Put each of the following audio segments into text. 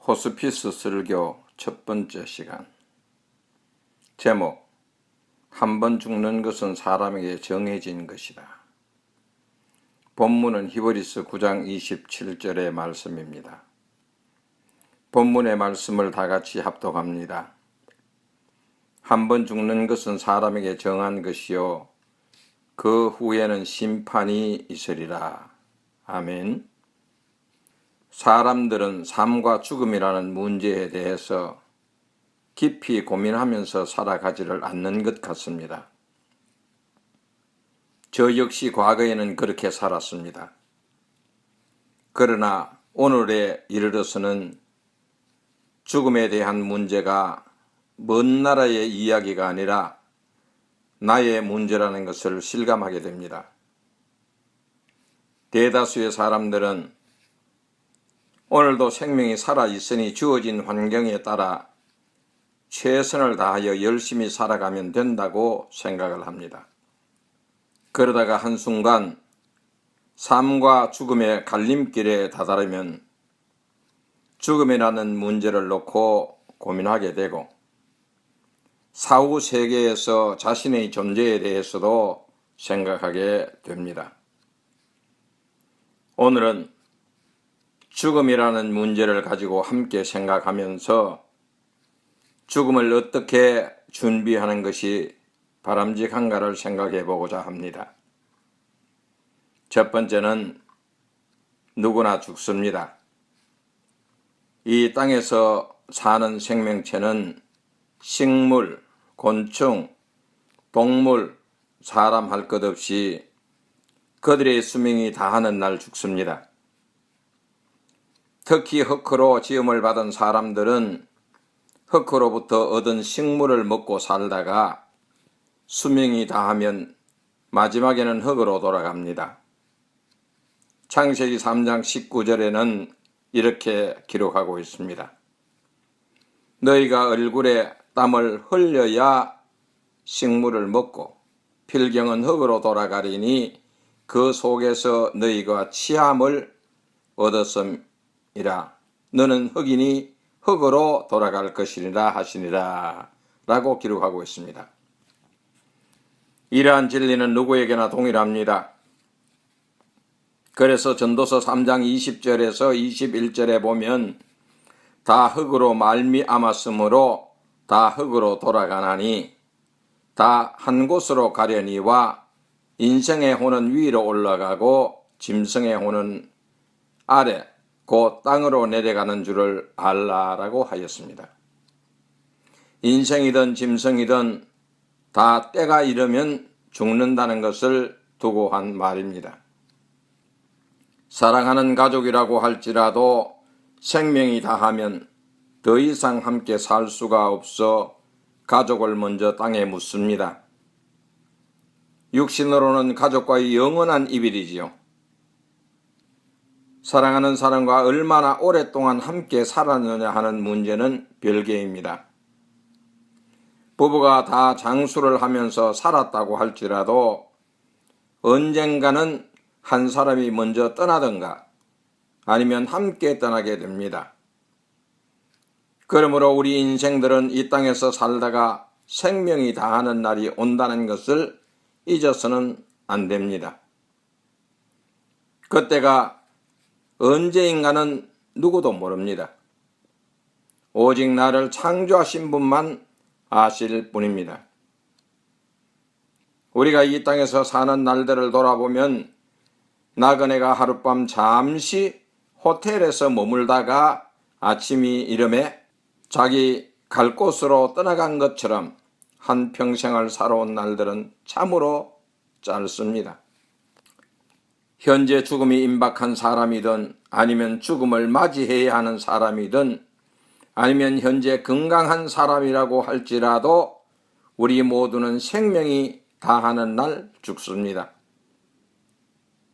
호스피스 설교 첫 번째 시간. 제목: 한 번 죽는 것은 사람에게 정해진 것이다. 본문은 히브리서 9장 27절의 말씀입니다. 본문의 말씀을 다 같이 합독합니다. 한 번 죽는 것은 사람에게 정한 것이요 그 후에는 심판이 있으리라. 아멘. 사람들은 삶과 죽음이라는 문제에 대해서 깊이 고민하면서 살아가지를 않는 것 같습니다. 저 역시 과거에는 그렇게 살았습니다. 그러나 오늘에 이르러서는 죽음에 대한 문제가 먼 나라의 이야기가 아니라 나의 문제라는 것을 실감하게 됩니다. 대다수의 사람들은 오늘도 생명이 살아있으니 주어진 환경에 따라 최선을 다하여 열심히 살아가면 된다고 생각을 합니다. 그러다가 한순간 삶과 죽음의 갈림길에 다다르면 죽음이라는 문제를 놓고 고민하게 되고 사후 세계에서 자신의 존재에 대해서도 생각하게 됩니다. 오늘은 죽음이라는 문제를 가지고 함께 생각하면서 죽음을 어떻게 준비하는 것이 바람직한가를 생각해 보고자 합니다. 첫 번째는 누구나 죽습니다. 이 땅에서 사는 생명체는 식물, 곤충, 동물, 사람 할 것 없이 그들의 수명이 다하는 날 죽습니다. 특히 흙으로 지음을 받은 사람들은 흙으로부터 얻은 식물을 먹고 살다가 수명이 다하면 마지막에는 흙으로 돌아갑니다. 창세기 3장 19절에는 이렇게 기록하고 있습니다. 너희가 얼굴에 땀을 흘려야 식물을 먹고 필경은 흙으로 돌아가리니 그 속에서 너희가 취함을 얻었음이라. 너는 흙이니 흙으로 돌아갈 것이니라 하시니라 라고 기록하고 있습니다. 이러한 진리는 누구에게나 동일합니다. 그래서 전도서 3장 20절에서 21절에 보면 다 흙으로 말미암았으므로 다 흙으로 돌아가나니 다 한 곳으로 가려니와 인생의 혼은 위로 올라가고 짐승의 혼은 아래 곧 땅으로 내려가는 줄을 알라라고 하였습니다. 인생이든 짐승이든 다 때가 이르면 죽는다는 것을 두고 한 말입니다. 사랑하는 가족이라고 할지라도 생명이 다하면 더 이상 함께 살 수가 없어 가족을 먼저 땅에 묻습니다. 육신으로는 가족과의 영원한 이별이지요. 사랑하는 사람과 얼마나 오랫동안 함께 살았느냐 하는 문제는 별개입니다. 부부가 다 장수를 하면서 살았다고 할지라도 언젠가는 한 사람이 먼저 떠나든가 아니면 함께 떠나게 됩니다. 그러므로 우리 인생들은 이 땅에서 살다가 생명이 다하는 날이 온다는 것을 잊어서는 안 됩니다. 그때가 언제인가는 누구도 모릅니다. 오직 나를 창조하신 분만 아실 뿐입니다. 우리가 이 땅에서 사는 날들을 돌아보면 나그네가 하룻밤 잠시 호텔에서 머물다가 아침이 이름에 자기 갈 곳으로 떠나간 것처럼 한평생을 살아온 날들은 참으로 짧습니다. 현재 죽음이 임박한 사람이든 아니면 죽음을 맞이해야 하는 사람이든 아니면 현재 건강한 사람이라고 할지라도 우리 모두는 생명이 다하는 날 죽습니다.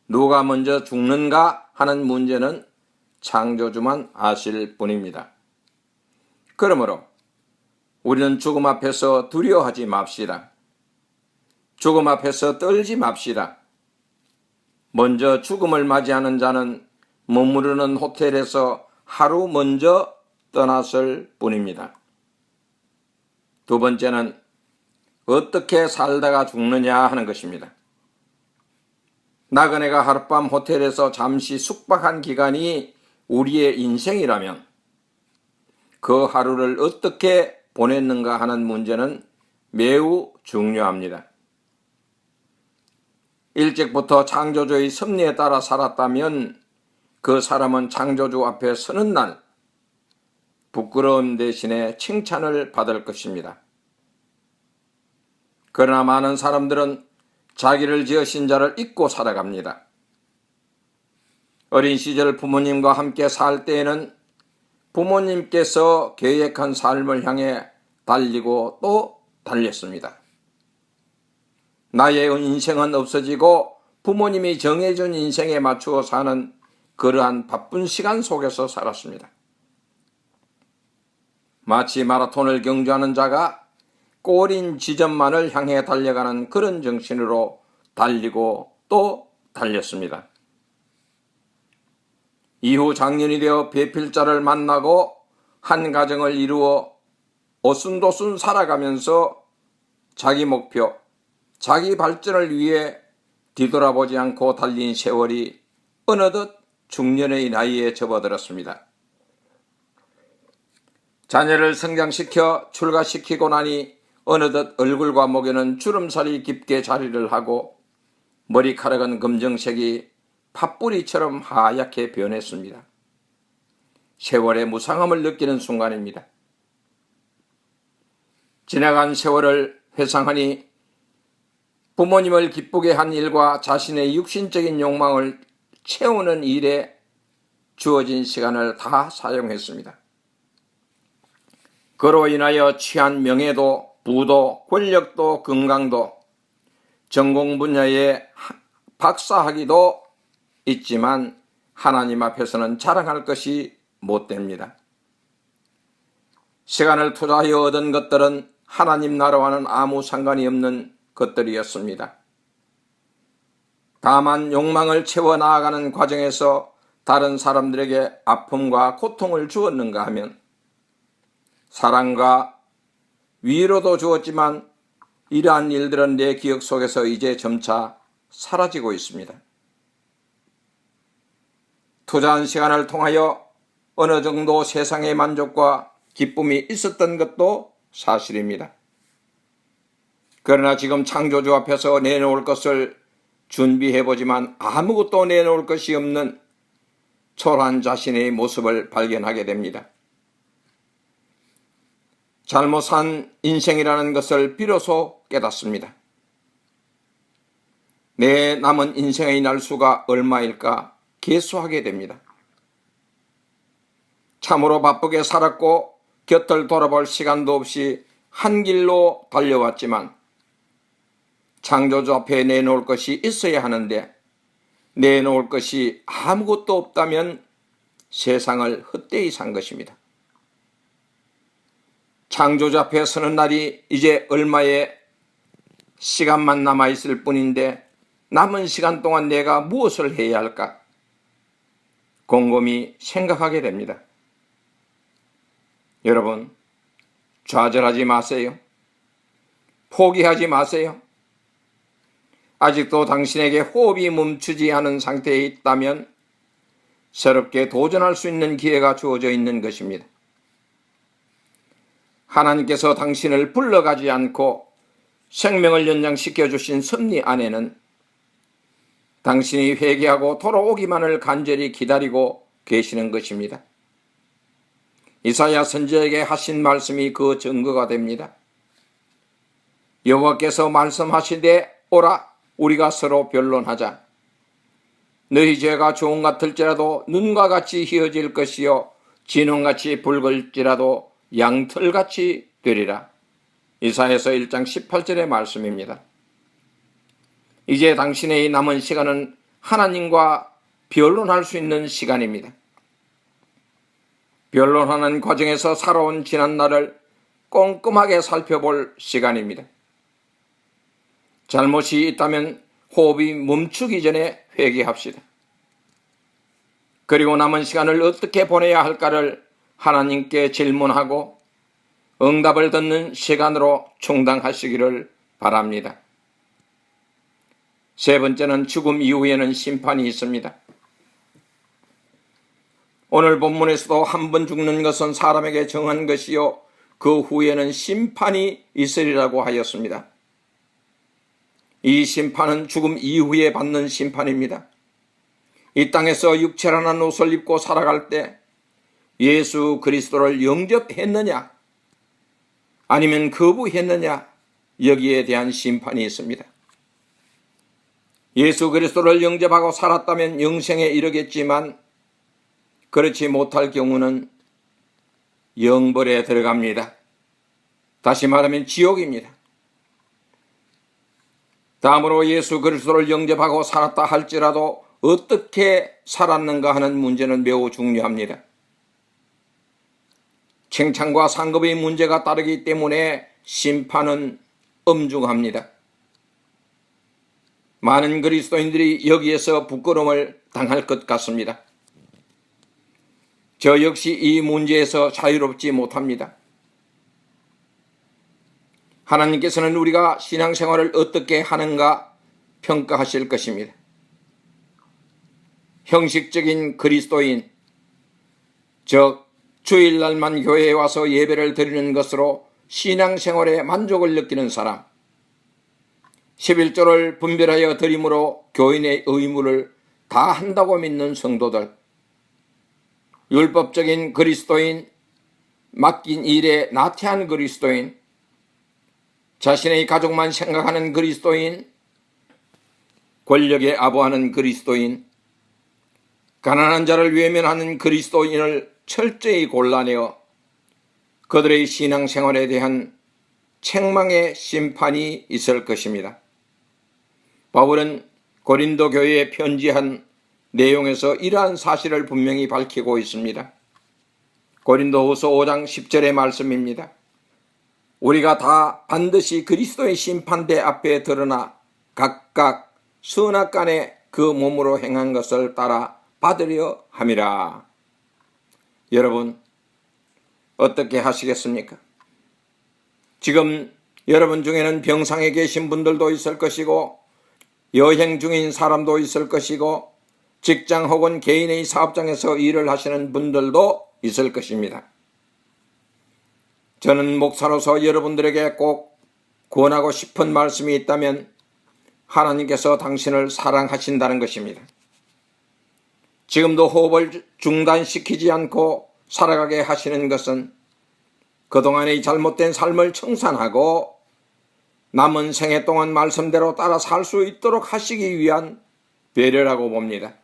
누가 먼저 죽는가 하는 문제는 창조주만 아실 뿐입니다. 그러므로 우리는 죽음 앞에서 두려워하지 맙시다. 죽음 앞에서 떨지 맙시다. 먼저 죽음을 맞이하는 자는 머무르는 호텔에서 하루 먼저 떠났을 뿐입니다. 두 번째는 어떻게 살다가 죽느냐 하는 것입니다. 나그네가 하룻밤 호텔에서 잠시 숙박한 기간이 우리의 인생이라면 그 하루를 어떻게 보냈는가 하는 문제는 매우 중요합니다. 일찍부터 창조주의 섭리에 따라 살았다면 그 사람은 창조주 앞에 서는 날 부끄러움 대신에 칭찬을 받을 것입니다. 그러나 많은 사람들은 자기를 지으신 자를 잊고 살아갑니다. 어린 시절 부모님과 함께 살 때에는 부모님께서 계획한 삶을 향해 달리고 또 달렸습니다. 나의 인생은 없어지고 부모님이 정해준 인생에 맞추어 사는 그러한 바쁜 시간 속에서 살았습니다. 마치 마라톤을 경주하는 자가 꼬린 지점만을 향해 달려가는 그런 정신으로 달리고 또 달렸습니다. 이후 장년이 되어 배필자를 만나고 한 가정을 이루어 오순도순 살아가면서 자기 목표, 자기 발전을 위해 뒤돌아보지 않고 달린 세월이 어느덧 중년의 나이에 접어들었습니다. 자녀를 성장시켜 출가시키고 나니 어느덧 얼굴과 목에는 주름살이 깊게 자리를 하고 머리카락은 검정색이 팥뿌리처럼 하얗게 변했습니다. 세월의 무상함을 느끼는 순간입니다. 지나간 세월을 회상하니 부모님을 기쁘게 한 일과 자신의 육신적인 욕망을 채우는 일에 주어진 시간을 다 사용했습니다. 그로 인하여 취한 명예도, 부도, 권력도, 건강도, 전공 분야의 박사학위도 있지만 하나님 앞에서는 자랑할 것이 못 됩니다. 시간을 투자하여 얻은 것들은 하나님 나라와는 아무 상관이 없는 것들이었습니다. 다만 욕망을 채워 나아가는 과정에서 다른 사람들에게 아픔과 고통을 주었는가 하면 사랑과 위로도 주었지만 이러한 일들은 내 기억 속에서 이제 점차 사라지고 있습니다. 투자한 시간을 통하여 어느 정도 세상의 만족과 기쁨이 있었던 것도 사실입니다. 그러나 지금 창조주 앞에서 내놓을 것을 준비해보지만 아무것도 내놓을 것이 없는 초라한 자신의 모습을 발견하게 됩니다. 잘못 산 인생이라는 것을 비로소 깨닫습니다. 내 남은 인생의 날수가 얼마일까 계수하게 됩니다. 참으로 바쁘게 살았고 곁을 돌아볼 시간도 없이 한 길로 달려왔지만 창조주 앞에 내놓을 것이 있어야 하는데 내놓을 것이 아무것도 없다면 세상을 헛되이 산 것입니다. 창조주 앞에 서는 날이 이제 얼마의 시간만 남아있을 뿐인데 남은 시간 동안 내가 무엇을 해야 할까? 곰곰이 생각하게 됩니다. 여러분, 좌절하지 마세요. 포기하지 마세요. 아직도 당신에게 호흡이 멈추지 않은 상태에 있다면 새롭게 도전할 수 있는 기회가 주어져 있는 것입니다. 하나님께서 당신을 불러가지 않고 생명을 연장시켜 주신 섭리 안에는 당신이 회개하고 돌아오기만을 간절히 기다리고 계시는 것입니다. 이사야 선지자에게 하신 말씀이 그 증거가 됩니다. 여호와께서 말씀하시되 오라 우리가 서로 변론하자. 너희 죄가 주홍 같을지라도 눈과 같이 희어질 것이요 진홍같이 붉을지라도 양털같이 되리라. 이사야서 1장 18절의 말씀입니다. 이제 당신의 남은 시간은 하나님과 변론할 수 있는 시간입니다. 변론하는 과정에서 살아온 지난날을 꼼꼼하게 살펴볼 시간입니다. 잘못이 있다면 호흡이 멈추기 전에 회개합시다. 그리고 남은 시간을 어떻게 보내야 할까를 하나님께 질문하고 응답을 듣는 시간으로 충당하시기를 바랍니다. 세 번째는 죽음 이후에는 심판이 있습니다. 오늘 본문에서도 한 번 죽는 것은 사람에게 정한 것이요 그 후에는 심판이 있으리라고 하였습니다. 이 심판은 죽음 이후에 받는 심판입니다. 이 땅에서 육체라는 옷을 입고 살아갈 때 예수 그리스도를 영접했느냐 아니면 거부했느냐 여기에 대한 심판이 있습니다. 예수 그리스도를 영접하고 살았다면 영생에 이르겠지만 그렇지 못할 경우는 영벌에 들어갑니다. 다시 말하면 지옥입니다. 다음으로 예수 그리스도를 영접하고 살았다 할지라도 어떻게 살았는가 하는 문제는 매우 중요합니다. 칭찬과 상급의 문제가 따르기 때문에 심판은 엄중합니다. 많은 그리스도인들이 여기에서 부끄러움을 당할 것 같습니다. 저 역시 이 문제에서 자유롭지 못합니다. 하나님께서는 우리가 신앙생활을 어떻게 하는가 평가하실 것입니다. 형식적인 그리스도인, 즉 주일날만 교회에 와서 예배를 드리는 것으로 신앙생활에 만족을 느끼는 사람, 11조를 분별하여 드림으로 교인의 의무를 다 한다고 믿는 성도들, 율법적인 그리스도인, 맡긴 일에 나태한 그리스도인, 자신의 가족만 생각하는 그리스도인, 권력에 아부하는 그리스도인, 가난한 자를 외면하는 그리스도인을 철저히 골라내어 그들의 신앙생활에 대한 책망의 심판이 있을 것입니다. 바울은 고린도 교회에 편지한 내용에서 이러한 사실을 분명히 밝히고 있습니다. 고린도후서 5장 10절의 말씀입니다. 우리가 다 반드시 그리스도의 심판대 앞에 드러나 각각 선악간에 그 몸으로 행한 것을 따라 받으려 함이라. 여러분 어떻게 하시겠습니까? 지금 여러분 중에는 병상에 계신 분들도 있을 것이고 여행 중인 사람도 있을 것이고 직장 혹은 개인의 사업장에서 일을 하시는 분들도 있을 것입니다. 저는 목사로서 여러분들에게 꼭 권하고 싶은 말씀이 있다면 하나님께서 당신을 사랑하신다는 것입니다. 지금도 호흡을 중단시키지 않고 살아가게 하시는 것은 그동안의 잘못된 삶을 청산하고 남은 생애 동안 말씀대로 따라 살 수 있도록 하시기 위한 배려라고 봅니다.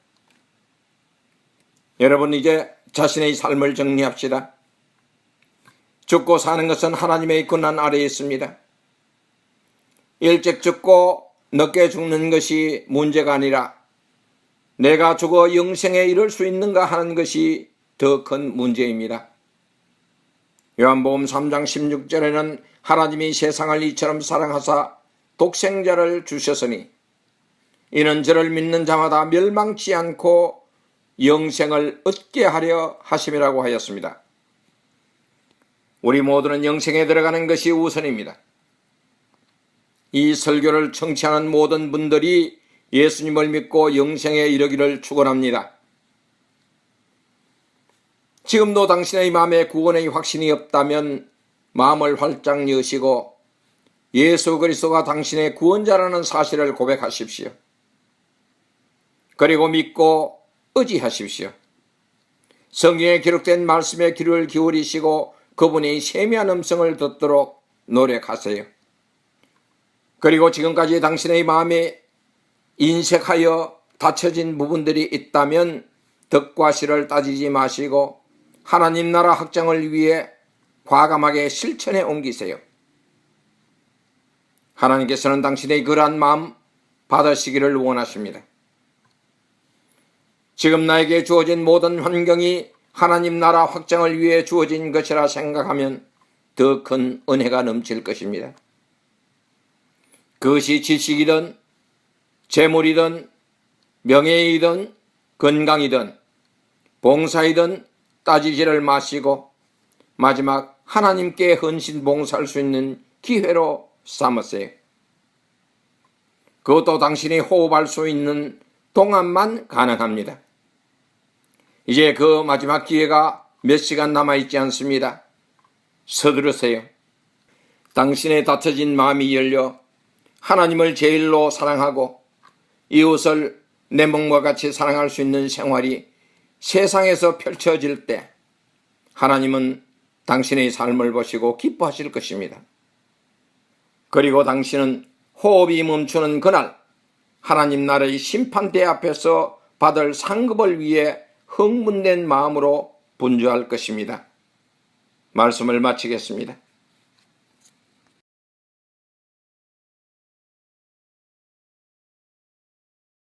여러분 이제 자신의 삶을 정리합시다. 죽고 사는 것은 하나님의 권한 아래에 있습니다. 일찍 죽고 늦게 죽는 것이 문제가 아니라 내가 죽어 영생에 이를 수 있는가 하는 것이 더 큰 문제입니다. 요한복음 3장 16절에는 하나님이 세상을 이처럼 사랑하사 독생자를 주셨으니 이는 저를 믿는 자마다 멸망치 않고 영생을 얻게 하려 하심이라고 하였습니다. 우리 모두는 영생에 들어가는 것이 우선입니다. 이 설교를 청취하는 모든 분들이 예수님을 믿고 영생에 이르기를 축원합니다. 지금도 당신의 마음에 구원의 확신이 없다면 마음을 활짝 여시고 예수 그리스도가 당신의 구원자라는 사실을 고백하십시오. 그리고 믿고 의지하십시오. 성경에 기록된 말씀에 귀를 기울이시고 그분의 세미한 음성을 듣도록 노력하세요. 그리고 지금까지 당신의 마음에 인색하여 닫혀진 부분들이 있다면 덕과 실을 따지지 마시고 하나님 나라 확장을 위해 과감하게 실천에 옮기세요. 하나님께서는 당신의 그러한 마음 받으시기를 원하십니다. 지금 나에게 주어진 모든 환경이 하나님 나라 확장을 위해 주어진 것이라 생각하면 더 큰 은혜가 넘칠 것입니다. 그것이 지식이든 재물이든 명예이든 건강이든 봉사이든 따지지를 마시고 마지막 하나님께 헌신 봉사할 수 있는 기회로 삼으세요. 그것도 당신이 호흡할 수 있는 동안만 가능합니다. 이제 그 마지막 기회가 몇 시간 남아있지 않습니다. 서두르세요. 당신의 닫혀진 마음이 열려 하나님을 제일로 사랑하고 이웃을 내 몸과 같이 사랑할 수 있는 생활이 세상에서 펼쳐질 때 하나님은 당신의 삶을 보시고 기뻐하실 것입니다. 그리고 당신은 호흡이 멈추는 그날 하나님 나라의 심판대 앞에서 받을 상급을 위해 흥분된 마음으로 분주할 것입니다. 말씀을 마치겠습니다.